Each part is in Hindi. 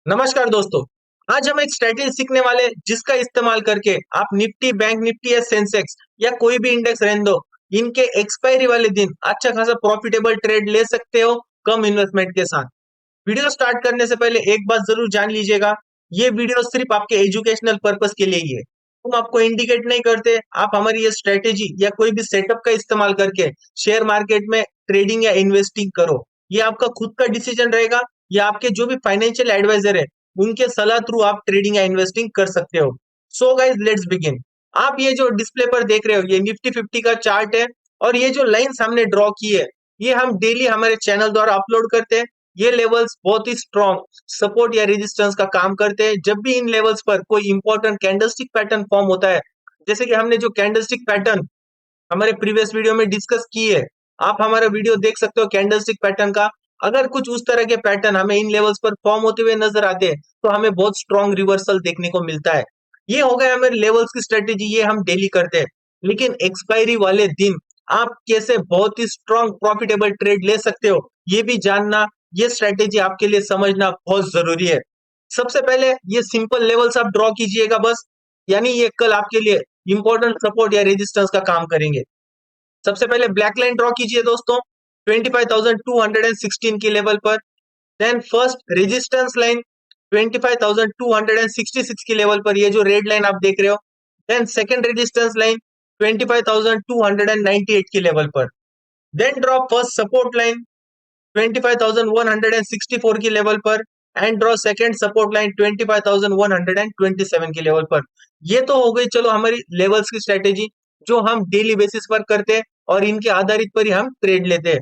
नमस्कार दोस्तों। आज हम एक स्ट्रेटेजी सीखने वाले हैं, जिसका इस्तेमाल करके आप निफ्टी, बैंक निफ्टी या सेंसेक्स या कोई भी इंडेक्स रहने दो, इनके एक्सपायरी वाले दिन अच्छा खासा प्रॉफिटेबल ट्रेड ले सकते हो कम इन्वेस्टमेंट के साथ। वीडियो स्टार्ट करने से पहले एक बात जरूर जान लीजिएगा, ये वीडियो सिर्फ आपके एजुकेशनल पर्पस के लिए ही है। हम आपको इंडिकेट नहीं करते आप हमारी ये स्ट्रेटेजी या कोई भी सेटअप का इस्तेमाल करके शेयर मार्केट में ट्रेडिंग या इन्वेस्टिंग करो। ये आपका खुद का डिसीजन रहेगा, या आपके जो भी फाइनेंशियल एडवाइजर है उनके सलाह थ्रू आप ट्रेडिंग या इन्वेस्टिंग कर सकते हो। So guys, let's begin. आप ये जो डिस्प्ले पर देख रहे हो, ये निफ्टी 50 का चार्ट है। और ये जो लाइंस हमने ड्रॉ की है, ये हम डेली हमारे चैनल द्वारा अपलोड करते हैं। ये लेवल्स बहुत ही स्ट्रॉन्ग सपोर्ट या रेजिस्टेंस का काम करते हैं। जब भी इन लेवल्स पर कोई इंपॉर्टेंट कैंडलस्टिक पैटर्न फॉर्म होता है, जैसे कि हमने जो कैंडलस्टिक पैटर्न हमारे प्रीवियस वीडियो में डिस्कस की है, आप हमारा वीडियो देख सकते हो कैंडलस्टिक पैटर्न का। अगर कुछ उस तरह के पैटर्न हमें इन लेवल्स पर फॉर्म होते हुए नजर आते हैं, तो हमें बहुत स्ट्रॉन्ग रिवर्सल देखने को मिलता है। ये हो गया हमारे लेवल्स की स्ट्रेटेजी, ये हम डेली करते हैं। लेकिन एक्सपायरी वाले दिन आप कैसे बहुत ही स्ट्रॉन्ग प्रॉफिटेबल ट्रेड ले सकते हो, ये भी जानना, ये स्ट्रेटेजी आपके लिए समझना बहुत जरूरी है। सबसे पहले ये सिंपल लेवल्स आप ड्रॉ कीजिएगा बस, यानी ये कल आपके लिए इंपॉर्टेंट सपोर्ट या रेजिस्टेंस का काम करेंगे। सबसे पहले ब्लैक लाइन ड्रॉ कीजिए दोस्तों, 25,216 की लेवल पर। देन फर्स्ट रेजिस्टेंस लाइन 25,266 की लेवल पर, ये जो रेड लाइन आप देख रहे हो। देन सेकंड रेजिस्टेंस लाइन 25,298 की लेवल पर। Then draw first support line 25,164 की लेवल पर। And draw second support line 25,127 की लेवल पर। ये तो हो गई चलो हमारी लेवल्स की स्ट्रेटेजी, जो हम डेली बेसिस पर करते हैं और इनके आधारित पर ही हम ट्रेड लेते हैं।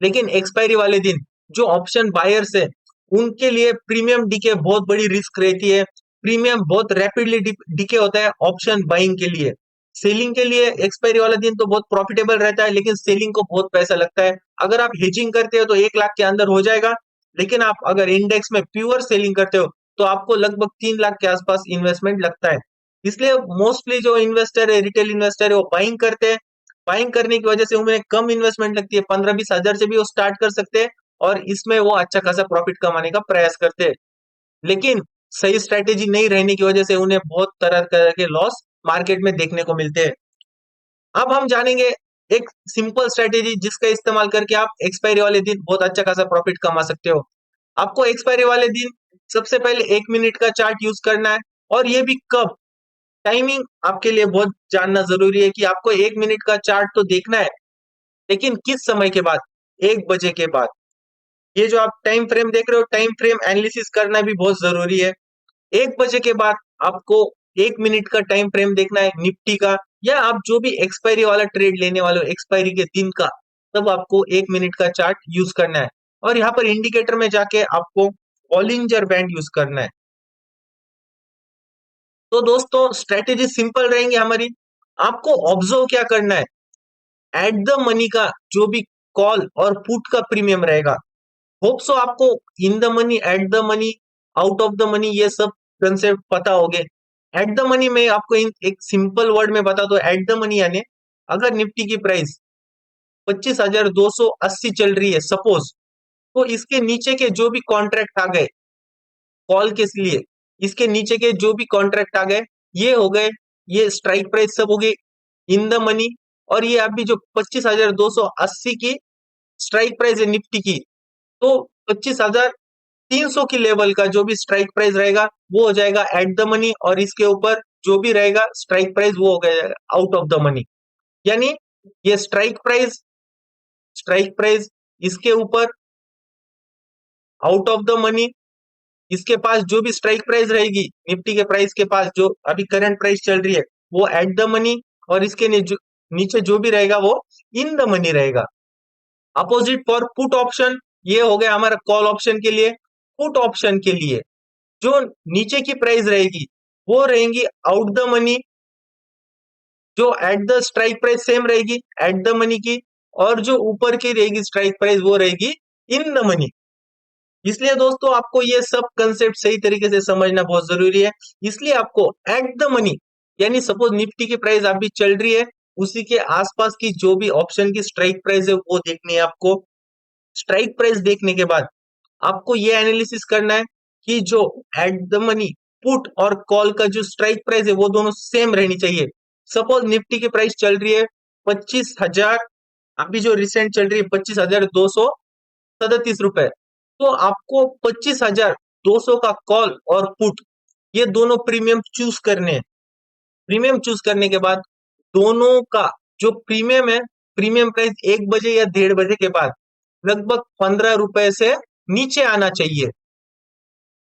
लेकिन एक्सपायरी वाले दिन जो ऑप्शन बायर्स है, उनके लिए प्रीमियम डीके बहुत बड़ी रिस्क रहती है। प्रीमियम बहुत रैपिडली डीके होता है ऑप्शन बाइंग के लिए। सेलिंग के लिए एक्सपायरी वाला दिन तो बहुत प्रॉफिटेबल रहता है, लेकिन सेलिंग को बहुत पैसा लगता है। अगर आप हेजिंग करते हो तो 1 लाख के अंदर हो जाएगा। लेकिन आप अगर इंडेक्स में प्योर सेलिंग करते हो, तो आपको लगभग 3 लाख के आसपास इन्वेस्टमेंट लगता है। इसलिए मोस्टली जो इन्वेस्टर है, रिटेल इन्वेस्टर है, वो बाइंग करते हैं। बाइंग करने की वजह से उन्हें कम इन्वेस्टमेंट लगती है, 15-20 हजार से भी वो स्टार्ट कर सकते हैं। और इसमें वो अच्छा खासा प्रॉफिट कमाने का प्रयास करते हैं। लेकिन सही स्ट्रेटेजी नहीं रहने की वजह से उन्हें बहुत तरह तरह के लॉस मार्केट में देखने को मिलते हैं। अब हम जानेंगे एक सिंपल स्ट्रेटेजी, जिसका इस्तेमाल करके आप एक्सपायरी वाले दिन बहुत अच्छा खासा प्रॉफिट कमा सकते हो। आपको एक्सपायरी वाले दिन सबसे पहले 1 मिनट का चार्ट यूज करना है। और ये भी कब, टाइमिंग आपके लिए बहुत जानना जरूरी है कि आपको 1 मिनट का चार्ट तो देखना है, लेकिन किस समय के बाद, 1 बजे के बाद। ये जो आप टाइम फ्रेम देख रहे हो, टाइम फ्रेम एनालिसिस करना भी बहुत जरूरी है। 1 बजे के बाद आपको 1 मिनट का टाइम फ्रेम देखना है निफ्टी का, या आप जो भी एक्सपायरी वाला ट्रेड लेने वाले हो एक्सपायरी के दिन का, तब आपको 1 मिनट का चार्ट यूज करना है। और यहाँ पर इंडिकेटर में जाके आपको बॉलिंजर बैंड यूज करना है। तो दोस्तों, स्ट्रेटेजी सिंपल रहेंगी हमारी। आपको ऑब्जर्व क्या करना है, एट द मनी का जो भी कॉल और पुट का प्रीमियम रहेगा। होप सो आपको in the money, at the money, out of the money, ये सब कंसेप्ट पता होंगे। एट द मनी में आपको एक सिंपल वर्ड में बता दो, एट द मनी यानी अगर निफ्टी की प्राइस 25,280 चल रही है सपोज, तो इसके नीचे के जो भी कॉन्ट्रैक्ट आ गए कॉल के लिए, इसके नीचे के जो भी कॉन्ट्रैक्ट आ गए, ये हो गए, ये स्ट्राइक प्राइस सब हो गई इन द मनी। और ये अभी जो 25,280 की स्ट्राइक प्राइस है निफ्टी की, तो 25,300 की लेवल का जो भी स्ट्राइक प्राइस रहेगा, वो हो जाएगा एट द मनी। और इसके ऊपर जो भी रहेगा स्ट्राइक प्राइस, वो हो गया आउट ऑफ द मनी। यानी ये स्ट्राइक प्राइस इसके ऊपर आउट ऑफ द मनी, इसके पास जो भी स्ट्राइक प्राइस रहेगी निफ्टी के प्राइस के पास, जो अभी करंट प्राइस चल रही है, वो एट द मनी। और इसके नीचे जो भी रहेगा वो इन द मनी रहेगा। अपोजिट फॉर पुट ऑप्शन, ये हो गया हमारा कॉल ऑप्शन के लिए। पुट ऑप्शन के लिए जो नीचे की प्राइस रहेगी, वो रहेंगी आउट द मनी। जो at the strike price same रहेगी एट द मनी की। और जो ऊपर की रहेगी स्ट्राइक प्राइस, वो रहेगी इन द मनी। इसलिए दोस्तों, आपको ये सब कंसेप्ट सही तरीके से समझना बहुत जरूरी है। इसलिए आपको एट द मनी, यानी सपोज निफ्टी की प्राइस अभी चल रही है, उसी के आसपास की जो भी ऑप्शन की स्ट्राइक प्राइस है, वो देखनी है आपको। स्ट्राइक प्राइस देखने के बाद आपको ये एनालिसिस करना है कि जो एट द मनी पुट और कॉल का जो स्ट्राइक प्राइस है वो दोनों सेम रहनी चाहिए। सपोज निफ्टी की प्राइस चल रही है 25,000, अभी जो रिसेंट चल रही है 25,237 रुपए, तो आपको 25,200 का कॉल और पुट ये दोनों प्रीमियम चूज करने हैं। प्रीमियम चूज करने के बाद दोनों का जो प्रीमियम है, प्रीमियम प्राइस 1 बजे या 1:30 बजे के बाद लगभग 15 रुपए से नीचे आना चाहिए,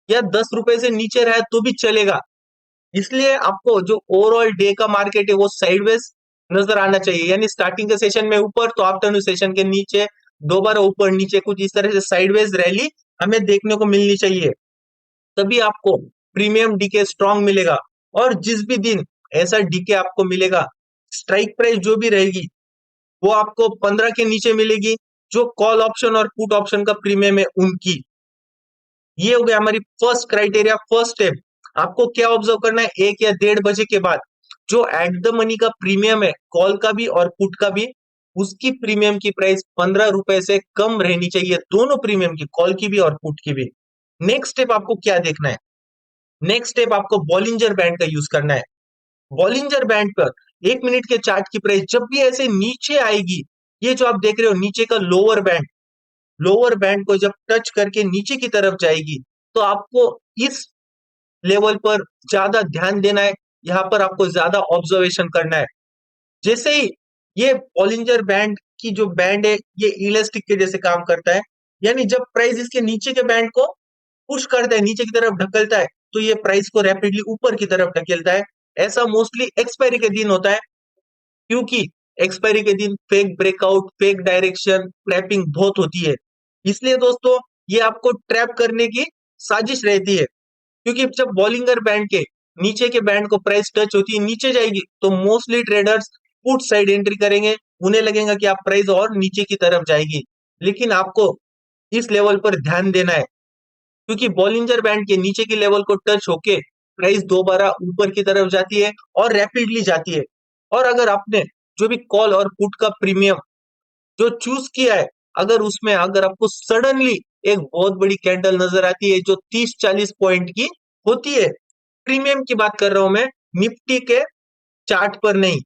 या 10 रुपए से नीचे रहे तो भी चलेगा। इसलिए आपको जो ओवरऑल डे का मार्केट है वो साइडवेज नजर आना चाहिए, यानी स्टार्टिंग के सेशन में ऊपर तो आफ्टरनून सेशन के नीचे दोबारा ऊपर नीचे, कुछ इस तरह से साइडवेज रैली हमें देखने को मिलनी चाहिए, तभी आपको प्रीमियम डीके स्ट्रांग मिलेगा। और जिस भी दिन ऐसा डीके आपको मिलेगा, स्ट्राइक प्राइस जो भी रहेगी वो आपको 15 के नीचे मिलेगी, जो कॉल ऑप्शन और पुट ऑप्शन का प्रीमियम है उनकी। ये हो गया हमारी फर्स्ट क्राइटेरिया, फर्स्ट स्टेप। आपको क्या ऑब्जर्व करना है, 1 या 1:30 बजे के बाद जो एट द मनी का प्रीमियम है, कॉल का भी और पुट का भी, उसकी प्रीमियम की प्राइस 15 रुपए से कम रहनी चाहिए, दोनों प्रीमियम की, कॉल की भी और पुट की भी। नेक्स्ट स्टेप आपको क्या देखना है, नेक्स्ट स्टेप आपको बॉलिंजर बैंड का यूज करना है। बॉलिंजर बैंड पर 1 मिनट के चार्ट की प्राइस जब भी ऐसे नीचे आएगी, ये जो आप देख रहे हो नीचे का लोअर बैंड, लोअर बैंड को जब टच करके नीचे की तरफ जाएगी, तो आपको इस लेवल पर ज्यादा ध्यान देना है, यहाँ पर आपको ज्यादा ऑब्जर्वेशन करना है। जैसे ही ये बॉलिंजर बैंड की जो बैंड है ये इलास्टिक के जैसे काम करता है, यानी जब प्राइस इसके नीचे के बैंड को पुश करता है, नीचे की तरफ ढकेलता है, तो ये प्राइस को रैपिडली ऊपर की तरफ ढकेलता है। ऐसा मोस्टली एक्सपायरी के दिन होता है, क्योंकि एक्सपायरी के दिन fake breakout, fake direction, trapping बहुत होती है। इसलिए दोस्तों ये आपको ट्रैप करने की साजिश रहती है, क्योंकि जब बॉलिंगर बैंड के नीचे के बैंड को प्राइस टच होती है, नीचे जाएगी, तो mostly traders put side entry करेंगे, उन्हें लगेगा कि आप प्राइस और नीचे की तरफ जाएगी। लेकिन आपको इस लेवल पर ध्यान देना है, क्योंकि बॉलिंजर बैंड के नीचे के लेवल को टच होके प्राइस दोबारा ऊपर की तरफ जाती है और रैपिडली जाती है। और अगर आपने जो भी कॉल और पुट का प्रीमियम जो चूज किया है, अगर उसमें अगर आपको सडनली एक बहुत बड़ी कैंडल नजर आती है जो 30-40 पॉइंट की होती है, प्रीमियम की बात कर रहा हूं मैं, निफ्टी के चार्ट पर नहीं,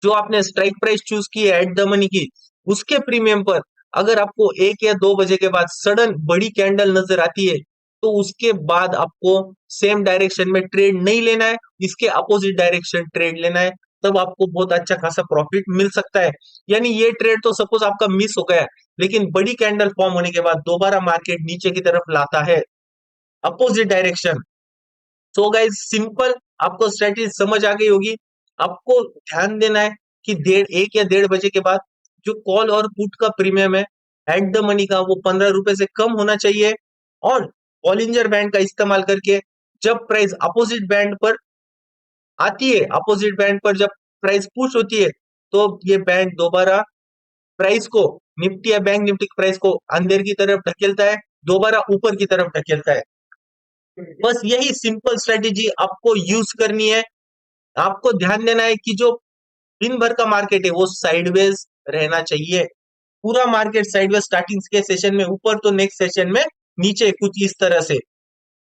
जो आपने स्ट्राइक प्राइस चूज की है एट द मनी की, उसके प्रीमियम पर अगर आपको 1 या 2 बजे के बाद सडन बड़ी कैंडल नजर आती है, तो उसके बाद आपको सेम डायरेक्शन में ट्रेड नहीं लेना है, इसके अपोजिट डायरेक्शन ट्रेड लेना है, तब आपको बहुत अच्छा खासा प्रॉफिट मिल सकता है। यानी ये ट्रेड तो सपोज आपका मिस हो गया, लेकिन बड़ी कैंडल फॉर्म होने के बाद दोबारा मार्केट नीचे की तरफ लाता है, opposite direction. So guys simple, आपको स्ट्रेटेजी समझ आ गई होगी। आपको ध्यान देना है कि 1 या 1:30 बजे के बाद जो कॉल और पुट का प्रीमियम है एट द मनी का, वो 15 रुपए से कम होना चाहिए। और बॉलिंजर बैंड का इस्तेमाल करके जब प्राइस अपोजिट बैंड पर आती है, अपोजिट बैंड पर जब प्राइस पुश होती है, तो ये बैंड दोबारा प्राइस को, निफ्टी या बैंक निफ्टी की प्राइस को अंदर की तरफ ढकेलता है, दोबारा ऊपर की तरफ ढकेलता है। बस यही सिंपल स्ट्रेटेजी आपको यूज करनी है। आपको ध्यान देना है कि जो दिन भर का मार्केट है वो साइडवेज रहना चाहिए। पूरा मार्केट साइडवेज, स्टार्टिंग के सेशन में ऊपर तो नेक्स्ट सेशन में नीचे, कुछ इस तरह से।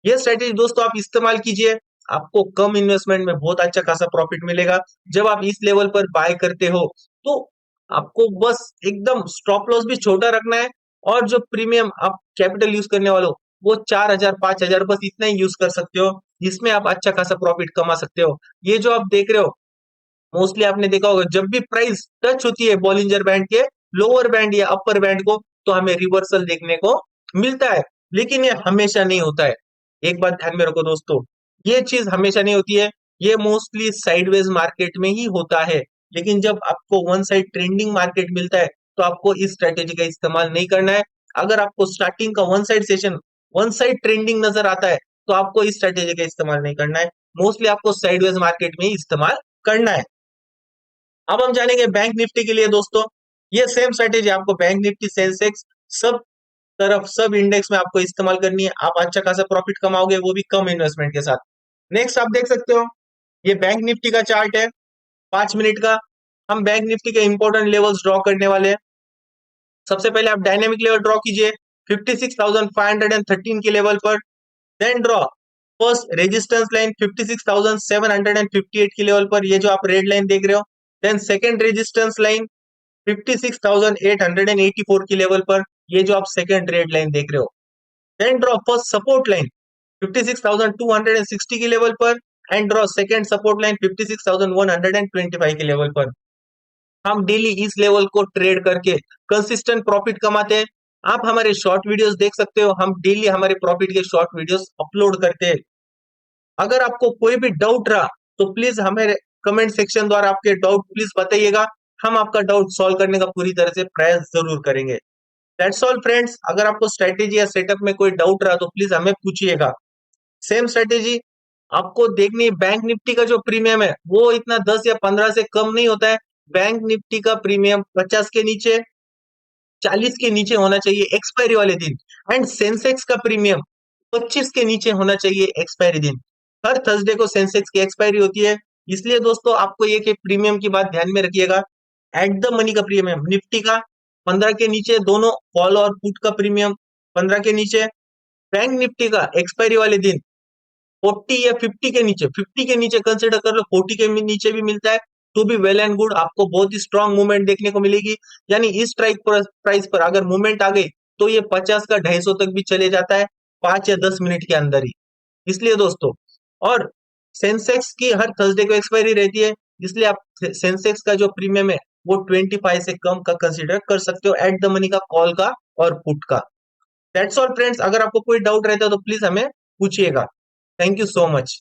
ये स्ट्रेटेजी दोस्तों आप इस्तेमाल कीजिए, आपको कम इन्वेस्टमेंट में बहुत अच्छा खासा प्रॉफिट मिलेगा। जब आप इस लेवल पर बाय करते हो, तो आपको बस एकदम स्टॉप लॉस भी छोटा रखना है, और जो प्रीमियम आप कैपिटल यूज करने वाले हो वो 4,000 5,000 बस इतना ही यूज कर सकते हो, जिसमें आप अच्छा खासा प्रॉफिट कमा सकते हो। ये जो आप देख रहे हो, मोस्टली आपने देखा होगा जब भी प्राइस टच होती है बॉलिंजर बैंड के लोअर बैंड या अपर बैंड को, तो हमें रिवर्सल देखने को मिलता है। लेकिन ये हमेशा नहीं होता है, एक बात ध्यान में रखो दोस्तों, ये चीज हमेशा नहीं होती है, ये मोस्टली साइडवेज मार्केट में ही होता है। लेकिन जब आपको वन साइड ट्रेंडिंग मार्केट मिलता है, तो आपको इस स्ट्रेटेजी का इस्तेमाल नहीं करना है। अगर आपको स्टार्टिंग का one side session, one side trending नजर आता है, तो आपको इस स्ट्रेटेजी का इस्तेमाल नहीं करना है, मोस्टली आपको साइडवेज मार्केट में ही इस्तेमाल करना है। अब हम जानेंगे बैंक निफ्टी के लिए दोस्तों, ये सेम स्ट्रेटेजी आपको बैंक निफ्टी, सेंसेक्स, सब तरफ, सब इंडेक्स में आपको इस्तेमाल करनी है। आप अच्छा खासा प्रॉफिट कमाओगे, वो भी कम इन्वेस्टमेंट के साथ। नेक्स्ट आप देख सकते हो, ये बैंक निफ्टी का चार्ट है 5 मिनट का। हम बैंक निफ्टी के इंपॉर्टेंट लेवल्स ड्रॉ करने वाले हैं। सबसे पहले आप डायनेमिक लेवल ड्रॉ कीजिए 56,513 के लेवल पर। Then draw first resistance line 56,758 के लेवल पर, ये जो आप रेड लाइन देख रहे हो। देन सेकेंड रेजिस्टेंस लाइन 56,884 की लेवल पर, ये जो आप सेकेंड रेड लाइन देख रहे हो। Then draw first support line 56,260 की लेवल पर and draw second support line 56,125 के लेवल पर। हम डेली इस लेवल को ट्रेड करके कंसिस्टेंट प्रॉफिट कमाते हैं। आप हमारे शॉर्ट वीडियोस देख सकते हो, हम डेली हमारे प्रॉफिट के शॉर्ट वीडियोस अपलोड करते हैं। अगर आपको कोई भी डाउट रहा तो प्लीज हमें कमेंट सेक्शन द्वारा आपके डाउट प्लीज बताइएगा, हम आपका डाउट सॉल्व करने का पूरी तरह से प्रयास जरूर करेंगे। दैट्स ऑल फ्रेंड्स, अगर आपको स्ट्रेटेजी या सेटअप में कोई डाउट रहा तो प्लीज हमें पूछिएगा। सेम स्ट्रेटेजी आपको देखनी है। बैंक निफ्टी का जो प्रीमियम है वो इतना 10 या 15 से कम नहीं होता है। बैंक निफ्टी का प्रीमियम 50 के नीचे, 40 के नीचे होना चाहिए एक्सपायरी वाले दिन। एंड सेंसेक्स का प्रीमियम 25 के नीचे होना चाहिए एक्सपायरी दिन। हर थर्सडे को सेंसेक्स की एक्सपायरी होती है, इसलिए दोस्तों आपको ये कि प्रीमियम की बात ध्यान में रखिएगा। एट द मनी का प्रीमियम निफ्टी का 15 के नीचे, दोनों कॉल और पुट का प्रीमियम 15 के नीचे। बैंक निफ्टी का एक्सपायरी वाले दिन 40 या 50 के नीचे, 50 के नीचे कंसिडर कर लो, 40 के नीचे भी मिलता है तो भी वेल एंड गुड, आपको बहुत ही स्ट्रांग मूवमेंट देखने को मिलेगी। यानी इस स्ट्राइक प्राइस पर अगर मूवमेंट आ गई तो ये 50 का 250 तक भी चले जाता है 5 या 10 मिनट के अंदर ही। इसलिए दोस्तों, और सेंसेक्स की हर थर्सडे को एक्सपायरी रहती है, इसलिए आप सेंसेक्स का जो प्रीमियम है वो 25 से कम का कंसिडर कर सकते हो एट द मनी का, कॉल का और पुट का। दैट्स ऑल फ्रेंड्स, अगर आपको कोई डाउट रहता है तो प्लीज हमें पूछिएगा। Thank you so much.